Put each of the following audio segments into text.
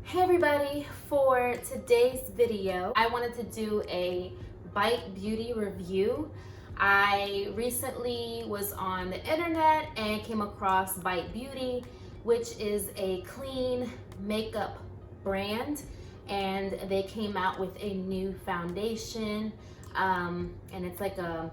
Hey everybody, for today's video, I wanted to do a Bite Beauty review. I recently was on the internet and came across Bite Beauty, which is a clean makeup brand, and they came out with a new foundation, and it's like a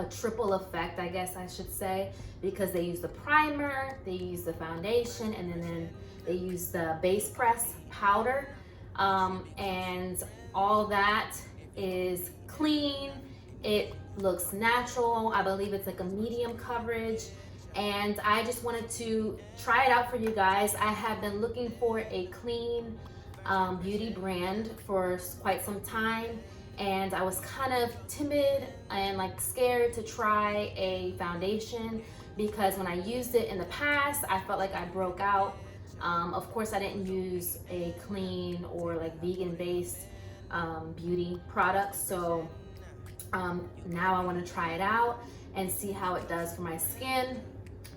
triple effect, I guess I should say, because they use the primer, they use the foundation, and then they use the base press powder, and all that is clean. It looks natural. I believe it's like a medium coverage, and I just wanted to try it out for you guys. I have been looking for a clean beauty brand for quite some time, and I was kind of timid and like scared to try a foundation because when I used it in the past, I felt like I broke out. Of course, I didn't use a clean or like vegan-based beauty product, so now I want to try it out and see how it does for my skin.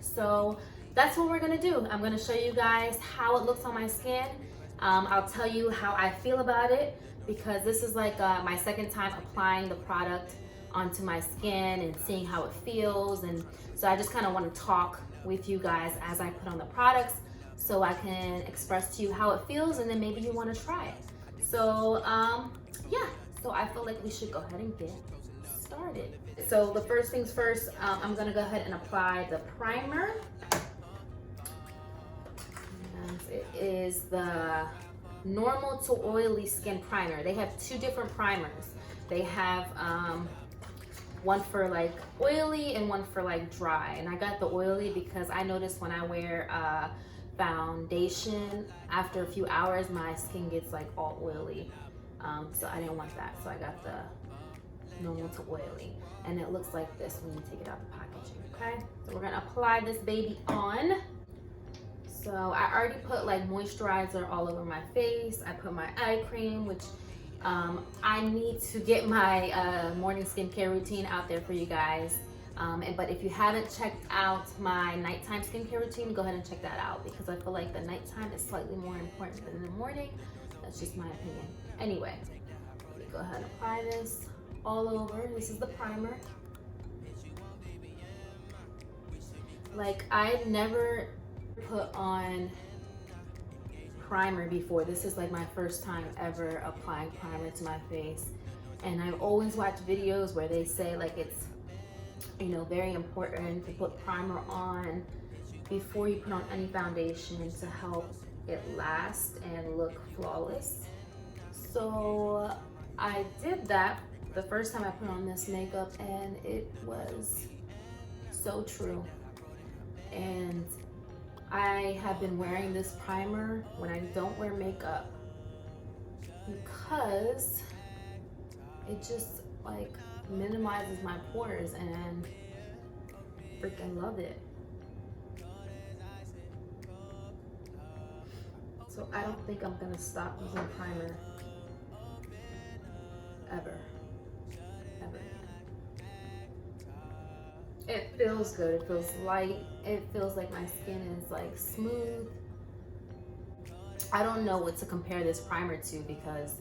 So that's what we're gonna do. I'm gonna show you guys how it looks on my skin. I'll tell you how I feel about it, because this is like my second time applying the product onto my skin and seeing how it feels, and so I just kind of want to talk with you guys as I put on the products so I can express to you how it feels, and then maybe you want to try it. So yeah, so I feel like we should go ahead and get started. So the first things first, I'm gonna go ahead and apply the primer. And it is the normal to oily skin primer. They have two different primers. They have one for like oily and one for like dry, and I got the oily because I noticed when I wear foundation, after a few hours my skin gets like all oily, so I didn't want that, so I got the normal to oily, and it looks like this when you take it out the packaging. Okay, so we're gonna apply this baby on. So I already put like moisturizer all over my face. I put my eye cream, which I need to get my morning skincare routine out there for you guys. But if you haven't checked out my nighttime skincare routine, go ahead and check that out, because I feel like the nighttime is slightly more important than the morning. That's just my opinion. Anyway, let me go ahead and apply this all over. This is the primer. Like, I never put on primer before. This is like my first time ever applying primer to my face, and I've always watched videos where they say like it's, you know, very important to put primer on before you put on any foundation to help it last and look flawless. So I did that the first time I put on this makeup, and it was so true. And I have been wearing this primer when I don't wear makeup because it just like minimizes my pores, and freaking love it. So I don't think I'm gonna stop using primer ever again. It feels good, it feels light, it feels like my skin is like smooth. I don't know what to compare this primer to because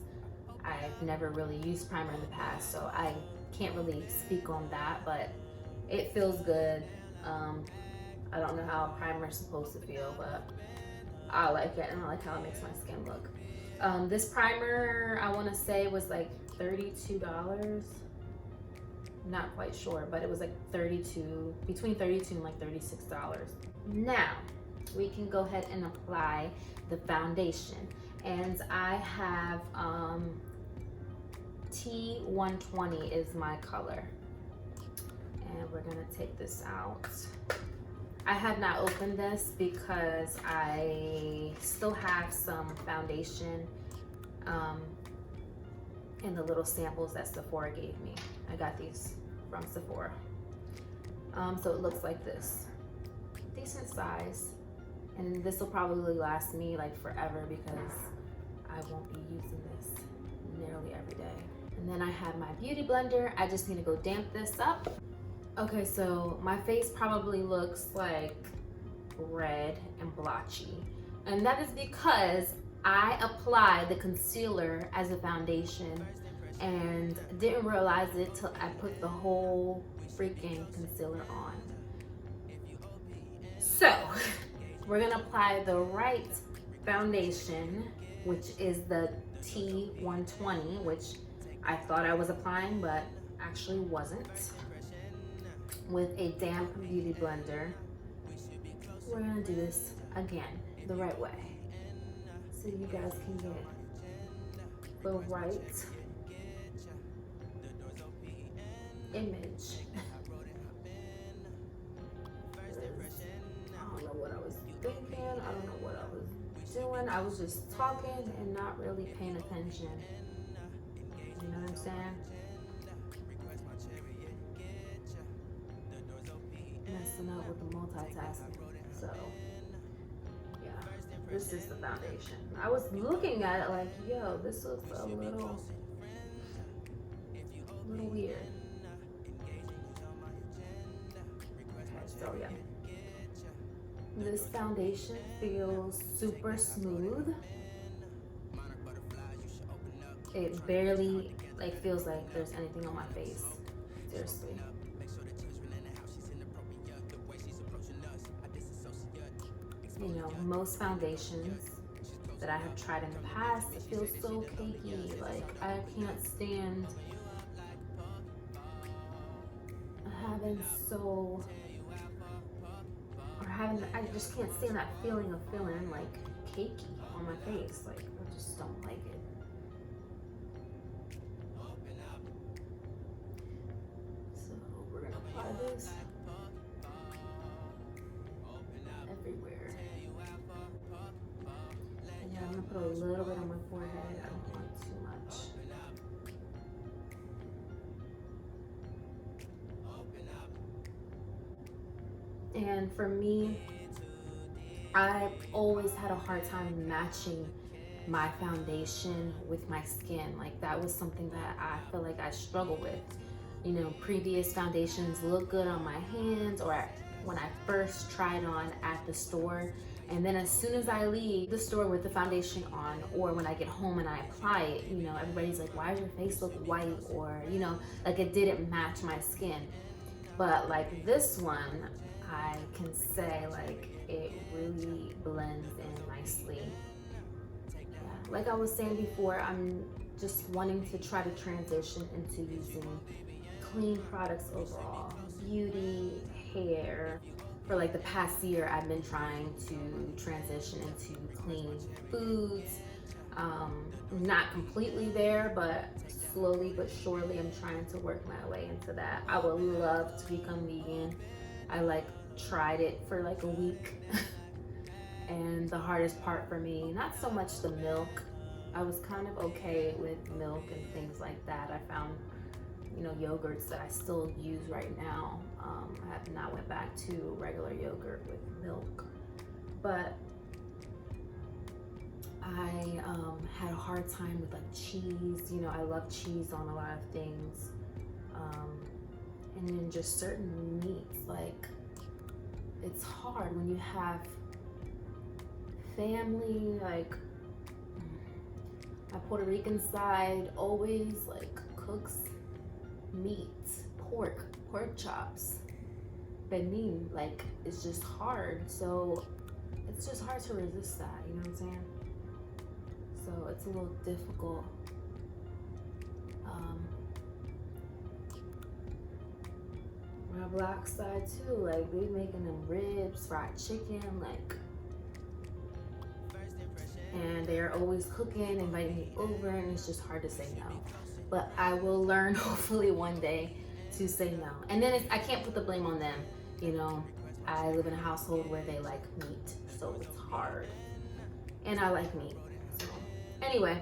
I've never really used primer in the past, so I can't really speak on that, but it feels good. I don't know how a primer is supposed to feel, but I like it, and I like how it makes my skin look. This primer, I want to say, was like $32. Not quite sure, but it was like between $32 and like $36. Now we can go ahead and apply the foundation, and I have T120 is my color, and we're gonna take this out. I have not opened this because I still have some foundation in the little samples that Sephora gave me. I got these from Sephora. So it looks like this, decent size, and this will probably last me like forever because I won't be using this nearly every day. And then I have my beauty blender. I just need to go damp this up. Okay, so my face probably looks like red and blotchy, and that is because I applied the concealer as a foundation and didn't realize it till I put the whole freaking concealer on. So we're gonna apply the right foundation, which is the T120, which I thought I was applying, but actually wasn't, with a damp beauty blender. We're gonna do this again the right way, so you guys can get the right image. I don't know what I was thinking, I don't know what I was doing. I was just talking and not really paying attention. You know what I'm saying? Messing up with the multitasking. So yeah, this is the foundation. I was looking at it like, yo, this looks a little weird. Okay, so yeah, this foundation feels super smooth. It barely like feels like there's anything on my face, seriously. You know, most foundations that I have tried in the past, it feels so cakey. Like, I can't stand I just can't stand that feeling of feeling like cakey on my face. Like, I just don't like it. So we're gonna apply this everywhere. And yeah, I'm gonna put a little bit on my forehead. I don't want too much. And for me, I always had a hard time matching my foundation with my skin. Like, that was something that I feel like I struggle with. You know, previous foundations look good on my hands or when I first tried on at the store. And then as soon as I leave the store with the foundation on, or when I get home and I apply it, you know, everybody's like, why does your face look white? Or, you know, like it didn't match my skin. But like this one, I can say like it really blends in nicely. Yeah. Like I was saying before, I'm just wanting to try to transition into using clean products overall. Beauty, hair. For like the past year, I've been trying to transition into clean foods. Not completely there, but slowly but surely I'm trying to work my way into that. I would love to become vegan. I like tried it for like a week and the hardest part for me, not so much the milk. I was kind of okay with milk and things like that. I found, you know, yogurts that I still use right now. I have not went back to regular yogurt with milk, but I had a hard time with like cheese. You know, I love cheese on a lot of things, and then just certain meats. Like, it's hard when you have family. Like, my Puerto Rican side always like cooks meat, pork chops, benin. Like, it's just hard. So it's just hard to resist that, you know what I'm saying? So it's a little difficult. My black side too, like they making them ribs, fried chicken, like, and they're always cooking, inviting me over, and it's just hard to say no. But I will learn hopefully one day to say no. And then I can't put the blame on them. You know, I live in a household where they like meat, so it's hard. And I like meat. So anyway,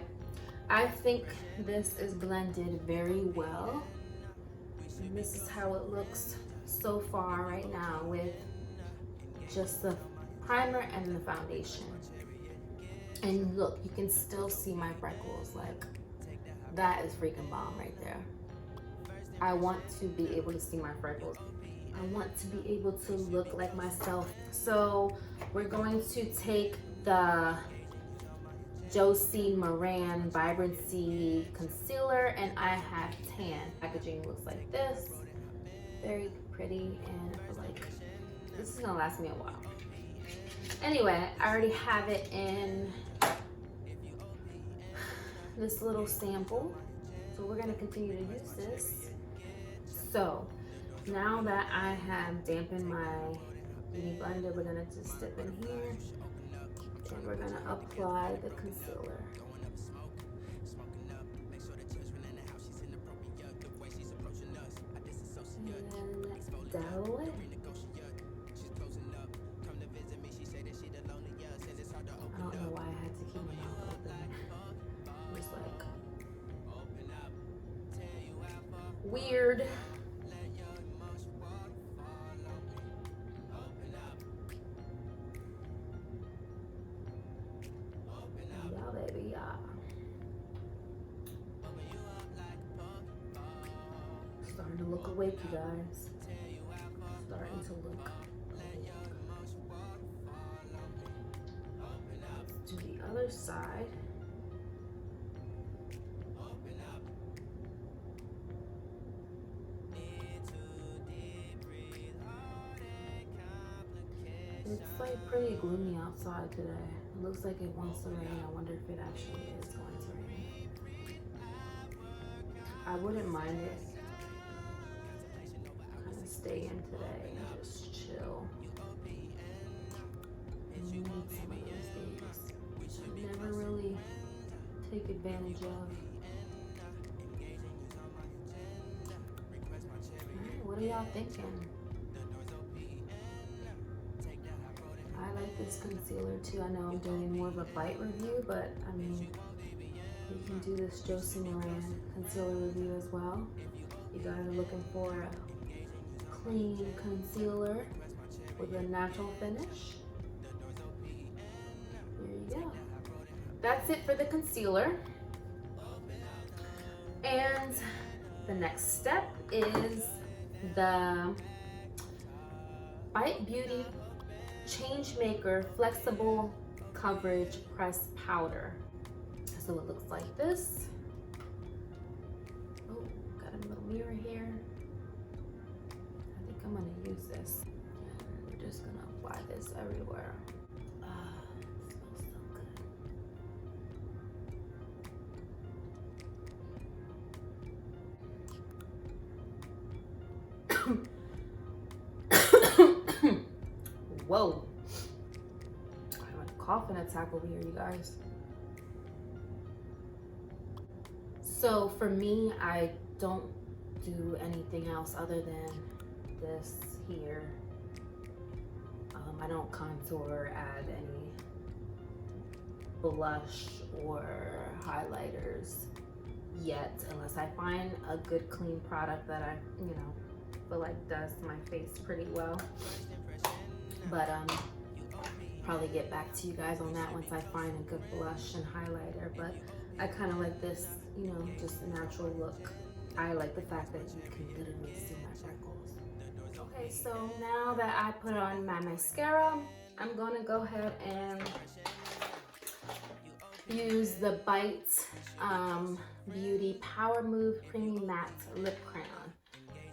I think this is blended very well. And this is how it looks so far right now with just the primer and the foundation. And look, you can still see my freckles. Like, that is freaking bomb right there. I want to be able to see my freckles. I want to be able to look like myself. So we're going to take the JOSIE MARAN Vibrancy Concealer, and I have tan. Packaging looks like this. Very pretty, and I feel like this is gonna last me a while. Anyway, I already have it in this little sample, so we're gonna continue to use this. So now that I have dampened my beauty blender, we're gonna just dip in here and we're gonna apply the concealer. And then dial away. I don't know why I had to keep my mouth open. It was like weird. Yeah, baby, yeah. Starting to look awake, you guys. Starting to look awake. Let's do the other side. It's like pretty gloomy outside today. It looks like it wants to rain. I wonder if it actually is going to rain. I wouldn't mind it. Kind of stay in today and just chill. I need some of those days. I never really take advantage of. Alright, what are y'all thinking? I like this concealer too. I know I'm doing more of a bite review, but I mean, you can do this JOSIE MARAN concealer review as well. You guys are looking for a clean concealer with a natural finish. There you go. That's it for the concealer. And the next step is the Beauty Changemaker Flexible Coverage Press Powder. So it looks like this. Oh, got a little mirror here. I think I'm gonna use this. And we're just gonna apply this everywhere. It smells so good. Whoa. I have a coughing attack over here, you guys. So for me, I don't do anything else other than this here. I don't contour, add any blush or highlighters yet, unless I find a good clean product that I, feel like does my face pretty well. But probably get back to you guys on that once I find a good blush and highlighter. But I kind of like this, just natural look. I like the fact that you can literally see my freckles. Okay, so now that I put on my mascara, I'm gonna go ahead and use the Bite Beauty Power Move Creamy Matte Lip Crayon.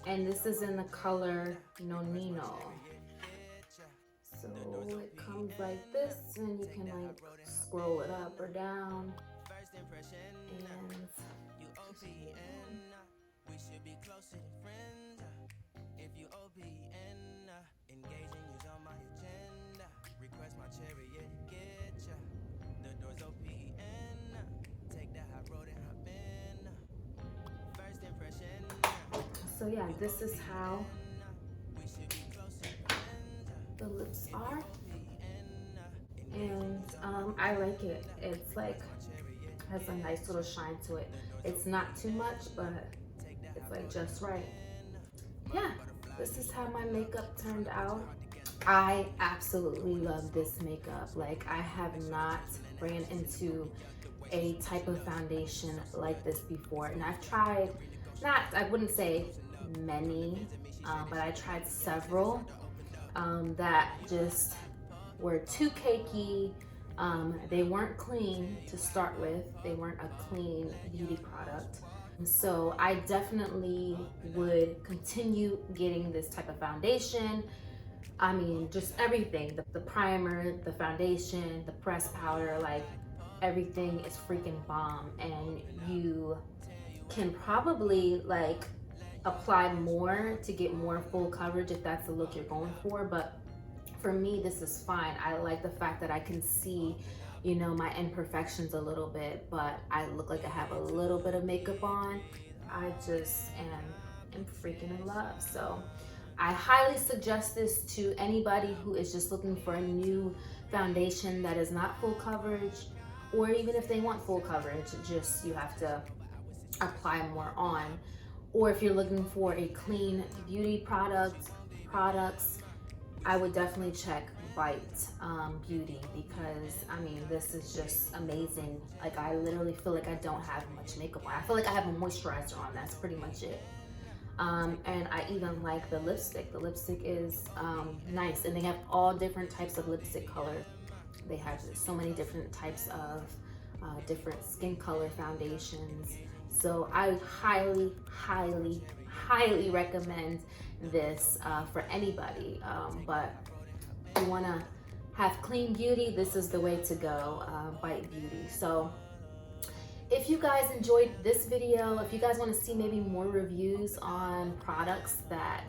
And this is in the color Nonino. So it comes like this, and you can like scroll it up or down. And so yeah, this is how the lips are, and I like it. It's like has a nice little shine to it. It's not too much, but it's like just right. Yeah, this is how my makeup turned out. I absolutely love this makeup. Like, I have not ran into a type of foundation like this before, and I've tried, I wouldn't say many, but I tried several that just were too cakey, They weren't clean to start with. They weren't a clean beauty product. So I definitely would continue getting this type of foundation. I mean, just everything, the primer, the foundation, the pressed powder, like everything is freaking bomb. And you can probably like apply more to get more full coverage if that's the look you're going for. But for me, this is fine. I like the fact that I can see, you know, my imperfections a little bit, but I look like I have a little bit of makeup on. I just am freaking in love. So I highly suggest this to anybody who is just looking for a new foundation that is not full coverage, or even if they want full coverage, just you have to apply more on. Or if you're looking for a clean beauty products, I would definitely check Bite Beauty, because I mean, this is just amazing. Like, I literally feel like I don't have much makeup on. I feel like I have a moisturizer on. That's pretty much it. And I even like the lipstick. The lipstick is nice, and they have all different types of lipstick colors. They have so many different types of different skin color foundations. So I highly, highly, highly recommend this for anybody. But if you want to have clean beauty, this is the way to go, Bite Beauty. So if you guys enjoyed this video, if you guys want to see maybe more reviews on products that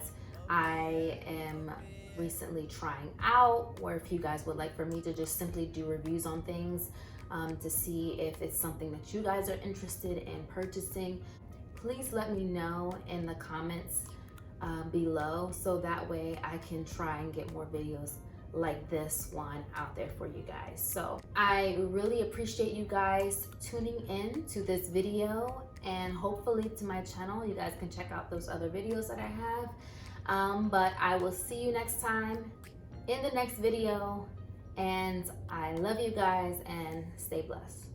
I am recently trying out, or if you guys would like for me to just simply do reviews on things to see if it's something that you guys are interested in purchasing, please let me know in the comments below, so that way I can try and get more videos like this one out there for you guys. So I really appreciate you guys tuning in to this video, and hopefully to my channel you guys can check out those other videos that I have. But I will see you next time in the next video, and I love you guys, and stay blessed.